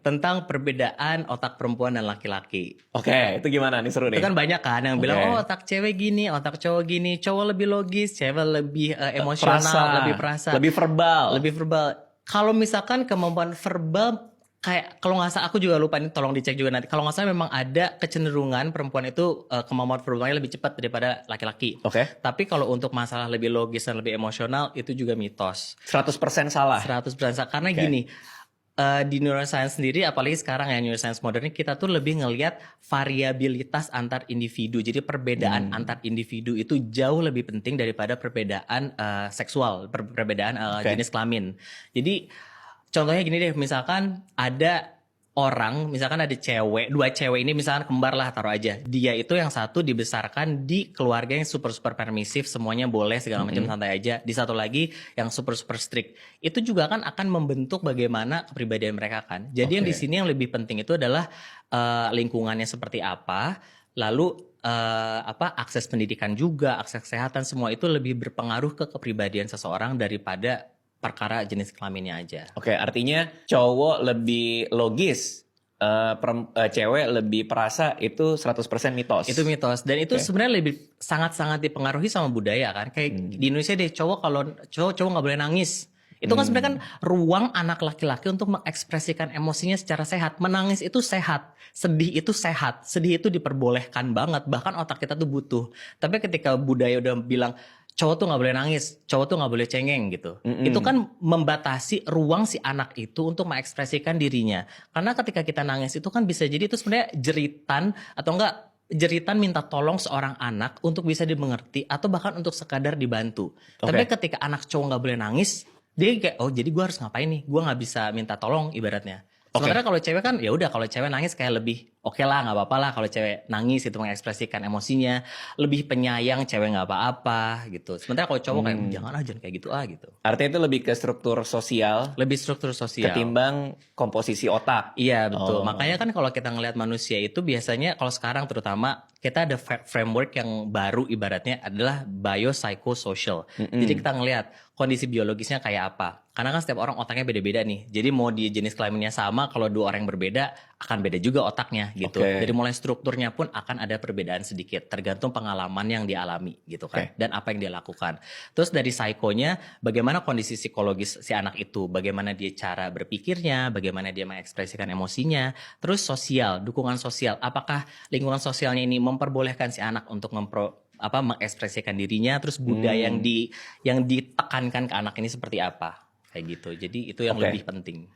tentang perbedaan otak perempuan dan laki-laki. Oke, itu gimana nih, seru Itu nih. kan banyak kan yang bilang, Oke. oh otak cewek gini, otak cowok gini, cowok lebih logis, cewek lebih emosional, Perasa, lebih perasa, lebih verbal. lebih verbal. Kalau misalkan kemampuan verbal, kayak kalau nggak salah, aku juga lupa nih, tolong dicek juga nanti. Kalau nggak salah memang ada kecenderungan perempuan itu kemampuan verbalnya lebih cepat daripada laki-laki. Oke. Tapi kalau untuk masalah lebih logis dan lebih emosional, itu juga mitos. 100% salah. 100% salah. Karena Oke. gini, di neuroscience sendiri, apalagi sekarang ya neuroscience modern, kita tuh lebih ngelihat variabilitas antar individu. Jadi perbedaan antar individu itu jauh lebih penting daripada perbedaan seksual, perbedaan Oke. jenis kelamin. Jadi contohnya gini deh, misalkan ada orang, misalkan ada cewek, dua cewek ini misalkan kembar lah, taruh aja. Dia itu yang satu dibesarkan di keluarga yang super permisif, semuanya boleh segala macam santai aja. Di satu lagi yang super strict. Itu juga kan akan membentuk bagaimana kepribadian mereka kan. Jadi yang di sini yang lebih penting itu adalah lingkungannya seperti apa, lalu akses pendidikan juga, akses kesehatan, semua itu lebih berpengaruh ke kepribadian seseorang daripada perkara jenis kelaminnya aja. Oke, artinya cowok lebih logis, cewek lebih perasa, itu 100% mitos. Itu mitos, dan itu sebenarnya lebih sangat-sangat dipengaruhi sama budaya kan. Kayak di Indonesia deh, cowok nggak boleh nangis. Itu kan sebenarnya kan ruang anak laki-laki untuk mengekspresikan emosinya secara sehat. Menangis itu sehat, sedih itu sehat, sedih itu diperbolehkan banget, bahkan otak kita tuh butuh. Tapi ketika budaya udah bilang cowok tuh nggak boleh nangis, cowok tuh nggak boleh cengeng gitu. Itu kan membatasi ruang si anak itu untuk mengekspresikan dirinya. Karena ketika kita nangis itu kan bisa jadi itu sebenarnya jeritan atau enggak jeritan minta tolong seorang anak untuk bisa dimengerti atau bahkan untuk sekadar dibantu. Tapi ketika anak cowok nggak boleh nangis, dia kayak oh jadi gue harus ngapain nih? Gue nggak bisa minta tolong ibaratnya. Sementara kalau cewek kan ya udah, kalau cewek nangis kayak lebih oke lah, nggak apa-apa lah kalau cewek nangis itu mengekspresikan emosinya, lebih penyayang, cewek nggak apa-apa gitu. Sementara kalau cowok kayak jangan kayak gitu gitu. Artinya itu lebih ke struktur sosial, Lebih struktur sosial ketimbang komposisi otak. Iya betul. Makanya kan kalau kita ngelihat manusia itu biasanya kalau sekarang terutama kita ada framework yang baru ibaratnya adalah biopsychosocial. Jadi kita ngelihat kondisi biologisnya kayak apa. Karena kan setiap orang otaknya beda-beda nih. Jadi mau di jenis kelaminnya sama, kalau dua orang yang berbeda akan beda juga otaknya gitu. Jadi mulai strukturnya pun akan ada perbedaan sedikit, tergantung pengalaman yang dialami gitu kan, dan apa yang dia lakukan. Terus dari psikonya, bagaimana kondisi psikologis si anak itu, bagaimana dia cara berpikirnya, bagaimana dia mengekspresikan emosinya. Terus sosial, dukungan sosial, apakah lingkungan sosialnya ini memperbolehkan si anak untuk mengekspresikan dirinya. Terus budaya yang ditekankan ke anak ini seperti apa, kayak gitu. Jadi itu yang lebih penting.